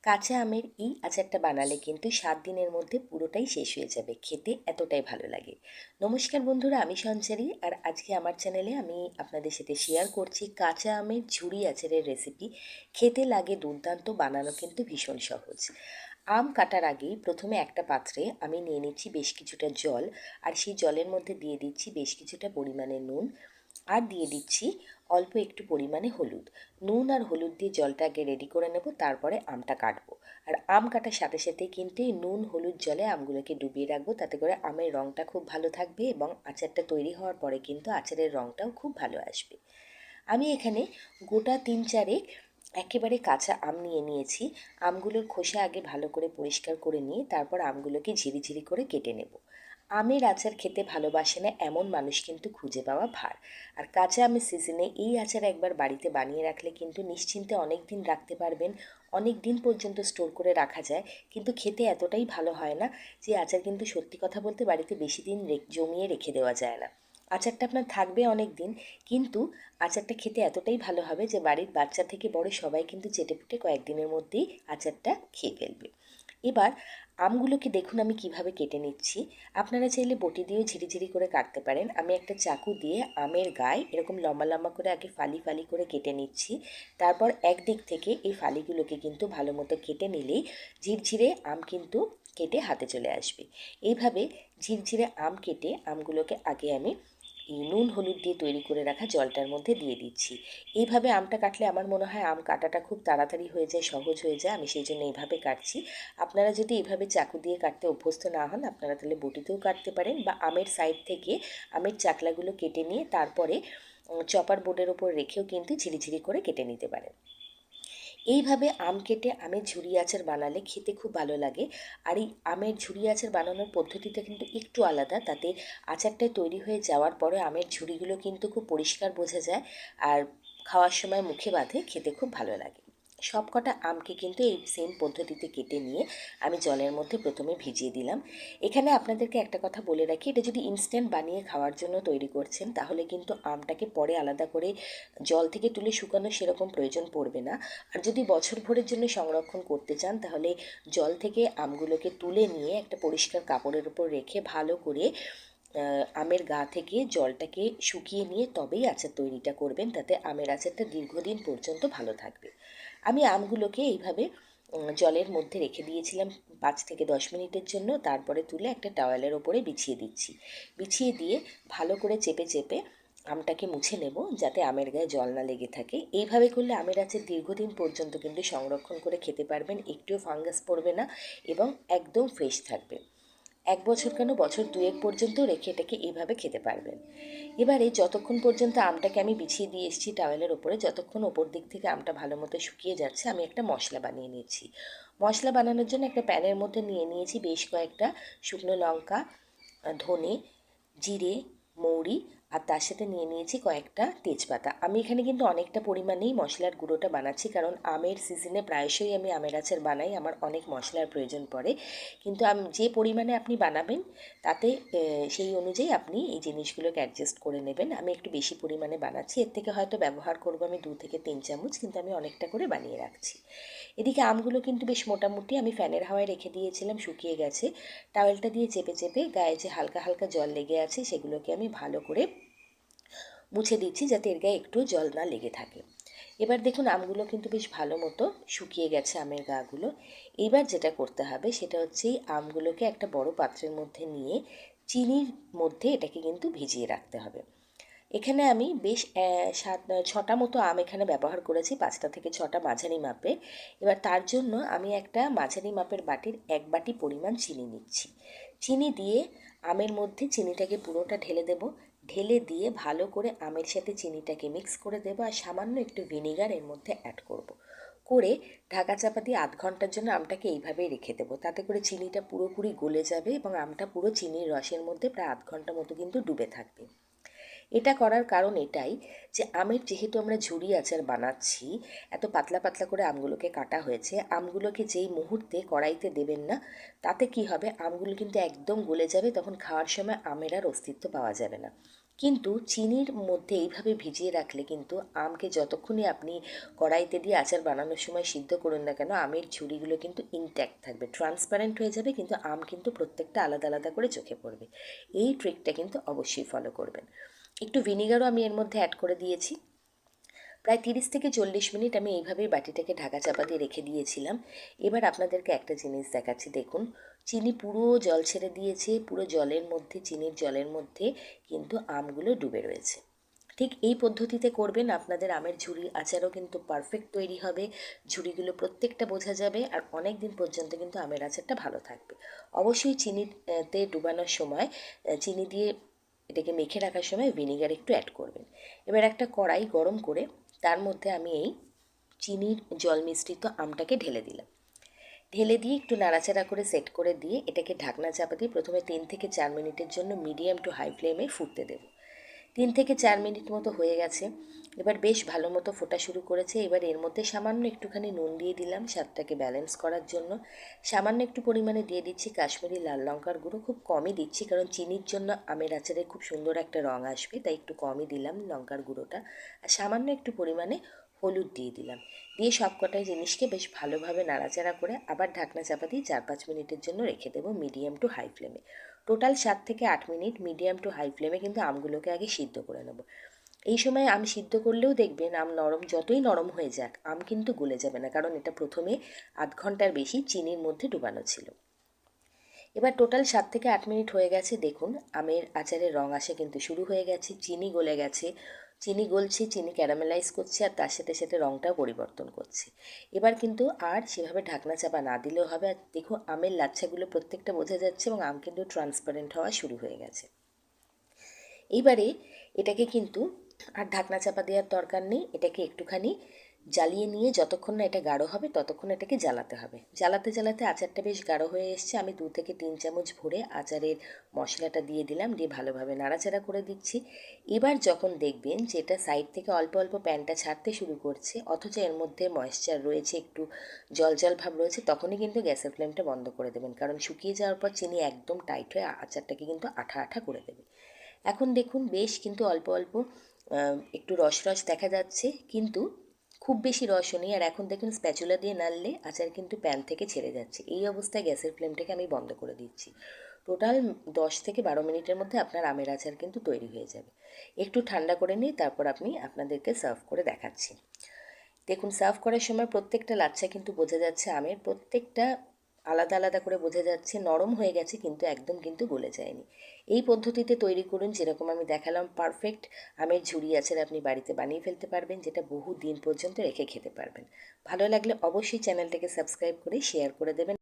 কাঁচা আমের এই আচারটা বানালে কিন্তু 7 দিনের মধ্যে পুরোটাই শেষ হয়ে যাবে, খেতে এতটাই ভালো লাগে। নমস্কার বন্ধুরা, আমি সঞ্চারী, আর আজকে আমার চ্যানেলে আমি আপনাদের সাথে শেয়ার করছি কাঁচা আমের ঝুরি আচারের রেসিপি। খেতে লাগে দুর্দান্ত, বানানো কিন্তু ভীষণ সহজ। আম কাটার আগেই প্রথমে একটা পাত্রে আমি নিয়ে নিচ্ছি বেশ কিছুটা জল, আর সেই জলের মধ্যে দিয়ে দিচ্ছি বেশ কিছুটা পরিমাণে নুন, আর দিয়ে দিচ্ছি অল্প একটু পরিমাণে হলুদ। নুন আর হলুদ দিয়ে জলটা আগে রেডি করে নেব, তারপরে আমটা কাটবো। আর আম কাটার সাথে সাথে কিন্তু এই নুন হলুদ জলে আমগুলোকে ডুবিয়ে রাখবো, তাতে করে আমের রঙটা খুব ভালো থাকবে এবং আচারটা তৈরি হওয়ার পরে কিন্তু আচারের রঙটাও খুব ভালো আসবে। আমি এখানে গোটা 3-4 একেবারে কাঁচা আম নিয়ে নিয়েছি। আমগুলোর খোসা আগে ভালো করে পরিষ্কার করে নিয়ে তারপর আমগুলোকে ঝিরিঝিরি করে কেটে নেব। আমের আচার খেতে ভালোবাসে না এমন মানুষ কিন্তু খুঁজে পাওয়া ভার। আর কাঁচা আমের সিজনে এই আচার একবার বাড়িতে বানিয়ে রাখলে কিন্তু নিশ্চিন্তে অনেক দিন রাখতে পারবেন। অনেক দিন পর্যন্ত স্টোর করে রাখা যায়, কিন্তু খেতে এতটাই ভালো হয় না যে আচার কিন্তু সত্যি কথা বলতে বাড়িতে বেশি দিন জমিয়ে রেখে দেওয়া যায় না। আচারটা আপনার থাকবে অনেক দিন, কিন্তু আচারটা খেতে এতটাই ভালো হবে যে বাড়ির বাচ্চা থেকে বড় সবাই কিন্তু চেটেপুটে কয়েকদিনের মধ্যেই আচারটা খেয়ে ফেলবে। এবার আমগুলোকে দেখুন আমি কিভাবে কেটে নিচ্ছি। আপনারা চাইলে বটি দিয়েও ঝিরিঝিরি করে কাটতে পারেন। আমি একটা চাকু দিয়ে আমের গায়ে এরকম লম্বা লম্বা করে আগে ফালি ফালি করে কেটে নিচ্ছি। তারপর একদিক থেকে এই ফালিগুলোকে কিন্তু ভালো মতো কেটে নিলেই ঝিরঝিরে আম কিন্তু কেটে হাতে চলে আসবে। এইভাবে ঝিরঝিরে আম কেটে আমগুলোকে আগে আমি এই নুন হলুদ দিয়ে তৈরি করে রাখা জলটার মধ্যে দিয়ে দিচ্ছি। এইভাবে আমটা কাটলে আমার মনে হয় আম কাটাটা খুব তাড়াতাড়ি হয়ে যায়, সহজ হয়ে যায়। আমি সেই জন্য এইভাবে কাটছি। আপনারা যদি এইভাবে চাকু দিয়ে কাটতে অভ্যস্ত না হন, আপনারা তাহলে বটিতেও কাটতে পারেন, বা আমের সাইড থেকে আমের চাকলাগুলো কেটে নিয়ে তারপরে চপার বোর্ডের ওপর রেখেও কিন্তু ঝিরিঝিরি করে কেটে নিতে পারেন। এইভাবে আম কেটে আমের ঝুরি আচার বানালে খেতে খুব ভালো লাগে। আর এই আমের ঝুরি আচার বানানোর পদ্ধতিটা কিন্তু একটু আলাদা, তাতে আচারটা তৈরি হয়ে যাওয়ার পরে আমের ঝুরিগুলো কিন্তু খুব পরিষ্কার বোঝা যায়, আর খাওয়ার সময় মুখে বাঁধে, খেতে খুব ভালো লাগে। সব কটা আমকে কিন্তু এই সেম পদ্ধতিতে কেটে নিয়ে আমি জলের মধ্যে প্রথমে ভিজিয়ে দিলাম। এখানে আপনাদেরকে একটা কথা বলে রাখি, এটা যদি ইনস্ট্যান্ট বানিয়ে খাওয়ার জন্য তৈরি করছেন তাহলে কিন্তু আমটাকে পরে আলাদা করে জল থেকে তুলে শুকানো সেরকম প্রয়োজন পড়বে না। আর যদি বছর ভরের জন্য সংরক্ষণ করতে চান তাহলে জল থেকে আমগুলোকে তুলে নিয়ে একটা পরিষ্কার কাপড়ের উপর রেখে ভালো করে আমের গা থেকে জলটাকে শুকিয়ে নিয়ে তবেই আচার তৈরিটা করবেন, তাতে আমের আচারটা দীর্ঘদিন পর্যন্ত ভালো থাকবে। আমি আমগুলোকে এইভাবে জলের মধ্যে রেখে দিয়েছিলাম 5 থেকে 10 মিনিটের জন্য। তারপরে তুলে একটা টাওয়েলের ওপরে বিছিয়ে দিচ্ছি। বিছিয়ে দিয়ে ভালো করে চেপে চেপে আমটাকে মুছে নেব, যাতে আমের গায়ে জল না লেগে থাকে। এইভাবে করলে আমের আচার দীর্ঘদিন পর্যন্ত কিন্তু সংরক্ষণ করে খেতে পারবেন, একটুও ফাঙ্গাস পড়বে না এবং একদম ফ্রেশ থাকবে। 1 বছর কেন, বছর 2 পর্যন্ত রেখে এটাকে এইভাবে খেতে পারবেন। এবারে যতক্ষণ পর্যন্ত আমটাকে আমি বিছিয়ে দিয়ে এসেছি টাওয়েলের ওপরে, যতক্ষণ ওপর দিক থেকে আমটা ভালো মতো শুকিয়ে যাচ্ছে, আমি একটা মশলা বানিয়ে নিয়েছি। মশলা বানানোর জন্য একটা প্যানের মধ্যে নিয়ে নিয়েছি বেশ কয়েকটা শুকনো লঙ্কা, ধনে, জিরে, মৌরি, আর তার সাথে নিয়ে নিয়েছি কয়েকটা তেজপাতা। আমি এখানে কিন্তু অনেকটা পরিমাণেই মশলার গুঁড়োটা বানাচ্ছি, কারণ আমের সিজনে প্রায়শই আমি আমের আচার বানাই, আমার অনেক মশলার প্রয়োজন পড়ে। কিন্তু যে পরিমাণে আপনি বানাবেন তাতে সেই অনুযায়ী আপনি এই জিনিসগুলোকে অ্যাডজাস্ট করে নেবেন। আমি একটু বেশি পরিমাণে বানাচ্ছি, এর থেকে হয়তো ব্যবহার করব আমি 2 থেকে 3 চামচ, কিন্তু আমি অনেকটা করে বানিয়ে রাখছি। এদিকে আমগুলো কিন্তু বেশ মোটামুটি আমি ফ্যানের হাওয়ায় রেখে দিয়েছিলাম, শুকিয়ে গেছে। টাওয়েলটা দিয়ে চেপে চেপে গায়ে যে হালকা হালকা জল লেগে আছে সেগুলোকে আমি ভালো করে মুছে দিচ্ছি, যাতে এর গায়ে একটু জল না লেগে থাকে। এবার দেখুন আমগুলো কিন্তু বেশ ভালো মতো শুকিয়ে গেছে আমের গাগুলো। এইবার যেটা করতে হবে সেটা হচ্ছে এই আমগুলোকে একটা বড় পাত্রের মধ্যে নিয়ে চিনির মধ্যে এটাকে কিন্তু ভিজিয়ে রাখতে হবে। এখানে আমি বেশ 7-6টা মতো আম এখানে ব্যবহার করেছি, 5টা থেকে 6টা মাঝারি মাপের। এবার তার জন্য আমি একটা মাঝারি মাপের বাটির 1 বাটি পরিমাণ চিনি নিচ্ছি। চিনি দিয়ে আমের মধ্যে চিনিটাকে পুরোটা ঢেলে দেব। ঢেলে দিয়ে ভালো করে আমের সাথে চিনিটাকে মিক্স করে দেবো, আর সামান্য একটু ভিনিগার এর মধ্যে অ্যাড করব। করে ঢাকা চাপা দিয়ে 8 ঘন্টার জন্য আমটাকে এইভাবেই রেখে দেবো, তাতে করে চিনিটা পুরোপুরি গলে যাবে এবং আমটা পুরো চিনির রসের মধ্যে প্রায় 8 ঘন্টা মতো কিন্তু ডুবে থাকবে। এটা করার কারণ এটাই যে আমের যেহেতু আমরা ঝুরি আচার বানাচ্ছি, এত পাতলা পাতলা করে আমগুলোকে কাটা হয়েছে, আমগুলোকে যেই মুহূর্তে কড়াইতে দেবেন না, তাতে কি হবে, আমগুলো কিন্তু একদম গলে যাবে, তখন খাওয়ার সময় আমের আর অস্তিত্ব পাওয়া যাবে না। কিন্তু চিনির মধ্যে এইভাবে ভিজিয়ে রাখলে কিন্তু আমকে যতক্ষণই আপনি কড়াইতে দিয়ে আচার বানানোর সময় সিদ্ধ করুন না কেন, আমের ঝুড়িগুলো কিন্তু ইনট্যাক্ট থাকবে, ট্রান্সপারেন্ট হয়ে যাবে, কিন্তু আম কিন্তু প্রত্যেকটা আলাদা আলাদা করে চোখে পড়বে। এই ট্রিকটা কিন্তু অবশ্যই ফলো করবেন। একটু ভিনিগারও আমি এর মধ্যে অ্যাড করে দিয়েছি। প্রায় 30 থেকে 40 মিনিট আমি এইভাবেই বাটিটাকে ঢাকা চাপা দিয়ে রেখে দিয়েছিলাম। এবার আপনাদেরকে একটা জিনিস দেখাচ্ছি, দেখুন চিনি পুরো জল ছেড়ে দিয়েছে, পুরো জলের মধ্যে, চিনির জলের মধ্যে কিন্তু আমগুলো ডুবে রয়েছে। ঠিক এই পদ্ধতিতে করবেন, আপনাদের আমের ঝুড়ি আচারও কিন্তু পারফেক্ট তৈরি হবে, ঝুড়িগুলো প্রত্যেকটা বোঝা যাবে, আর অনেক দিন পর্যন্ত কিন্তু আমের আচারটা ভালো থাকবে। অবশ্যই চিনিতে ডুবানোর সময় চিনি দিয়ে এটাকে মেখে রাখার সময় ভিনিগার একটু অ্যাড করবেন। এবার একটা কড়াই গরম করে তার মধ্যে আমি এই চিনির জল মিশ্রিত আমটাকে ঢেলে দিলাম। ঢেলে দিয়ে একটু নাড়াচাড়া করে সেট করে দিয়ে এটাকে ঢাকনা চাপা দিয়ে প্রথমে 3 থেকে 4 মিনিটের জন্য মিডিয়াম টু হাই ফ্লেমে ফুটতে দেব। 3 থেকে 4 মিনিট মতো হয়ে গেছে। এবার বেশ ভালো মতো ফোটা শুরু করেছে। এবার এর মধ্যে সামান্য একটুখানি নুন দিয়ে দিলাম স্বাদটাকে ব্যালেন্স করার জন্য। সামান্য একটু পরিমাণে দিয়ে দিচ্ছি কাশ্মীরি লাল লঙ্কার গুঁড়ো, খুব কমই দিচ্ছি কারণ চিনির জন্য আমের আচারে খুব সুন্দর একটা রঙ আসবে, তাই একটু কমই দিলাম লঙ্কার গুঁড়োটা। আর সামান্য একটু পরিমাণে হলুদ দিয়ে দিলাম। দিয়ে সবকটাই জিনিসকে বেশ ভালোভাবে নাড়াচাড়া করে আবার ঢাকনা চাপা দিয়ে 4-5 মিনিটের জন্য রেখে দেবো মিডিয়াম টু হাই ফ্লেমে। টোটাল 7 থেকে 8 মিনিট মিডিয়াম টু হাই ফ্লেমে কিন্তু আমগুলোকে আগে সিদ্ধ করে নেব। এই সময় আম সিদ্ধ করলেও দেখবেন আম নরম, যতই নরম হয়ে যাক আম কিন্তু গলে যাবে না, কারণ এটা প্রথমে আধ ঘন্টার বেশি চিনির মধ্যে ডুবানো ছিল। এবার টোটাল 7 থেকে 8 মিনিট হয়ে গেছে, দেখুন আমের আচারের রং আসা কিন্তু শুরু হয়ে গেছে, চিনি গলে গেছে, চিনি গলছে, চিনি ক্যারামেলাইজ করছে, আর তার সাথে সাথে রংটাও পরিবর্তন করছে। এবার কিন্তু আর সেভাবে ঢাকনা চাপা না দিলেও হবে। আর দেখুন আমের লাচ্ছাগুলো প্রত্যেকটা বোঝা যাচ্ছে এবং আম কিন্তু ট্রান্সপারেন্ট হওয়া শুরু হয়ে গেছে। এইবারে এটাকে কিন্তু আর ঢাকনা চাপা দেওয়ার দরকার নেই, এটাকে একটুখানি জ্বালিয়ে নিয়ে যতক্ষণ না এটা গাঢ় হবে ততক্ষণ এটাকে জ্বালাতে হবে। জ্বালাতে জ্বালাতে আচারটা বেশ গাঢ় হয়ে এসছে। আমি 2 থেকে 3 চামচ ভরে আচারের মশলাটা দিয়ে দিলাম, দিয়ে ভালোভাবে নাড়াচাড়া করে দিচ্ছি। এবার যখন দেখবেন যে এটা সাইড থেকে অল্প অল্প প্যানটা ছাড়তে শুরু করছে, অথচ এর মধ্যে ময়েশ্চার রয়েছে, একটু জল জল ভাব রয়েছে, তখনই কিন্তু গ্যাসের ফ্লেমটা বন্ধ করে দেবেন, কারণ শুকিয়ে যাওয়ার পর চিনি একদম টাইট হয়ে আচারটাকে কিন্তু আঠা আঠা করে দেবে। এখন দেখুন বেশ কিন্তু অল্প অল্প একটু রস রস দেখা যাচ্ছে, কিন্তু খুব বেশি রসও নেই। আর এখন দেখুন স্প্যাচুলা দিয়ে নাড়লে আচার কিন্তু প্যান থেকে ছেড়ে যাচ্ছে। এই অবস্থায় গ্যাসের ফ্লেমটাকে আমি বন্ধ করে দিচ্ছি। টোটাল 10 থেকে 12 মিনিটের মধ্যে আপনার আমের আচার কিন্তু তৈরি হয়ে যাবে। একটু ঠান্ডা করে নিই, তারপর আপনাদেরকে সার্ভ করে দেখাচ্ছি। দেখুন সার্ভ করার সময় প্রত্যেকটা লাচ্ছা কিন্তু বোঝা যাচ্ছে, আমের প্রত্যেকটা আলাদা আলাদা করে বোঝা যাচ্ছে, নরম হয়ে গেছে কিন্তু একদম কিন্তু গলে যায়নি। এই পদ্ধতিতে তৈরি করুন, যেরকম আমি দেখালাম পারফেক্ট আমের ঝুড়ি আচার আপনি বাড়িতে বানিয়ে ফেলতে পারবেন, যেটা বহু দিন পর্যন্ত রেখে খেতে পারবেন। ভালো লাগলে অবশ্যই চ্যানেলটাকে সাবস্ক্রাইব করে শেয়ার করে দেবেন।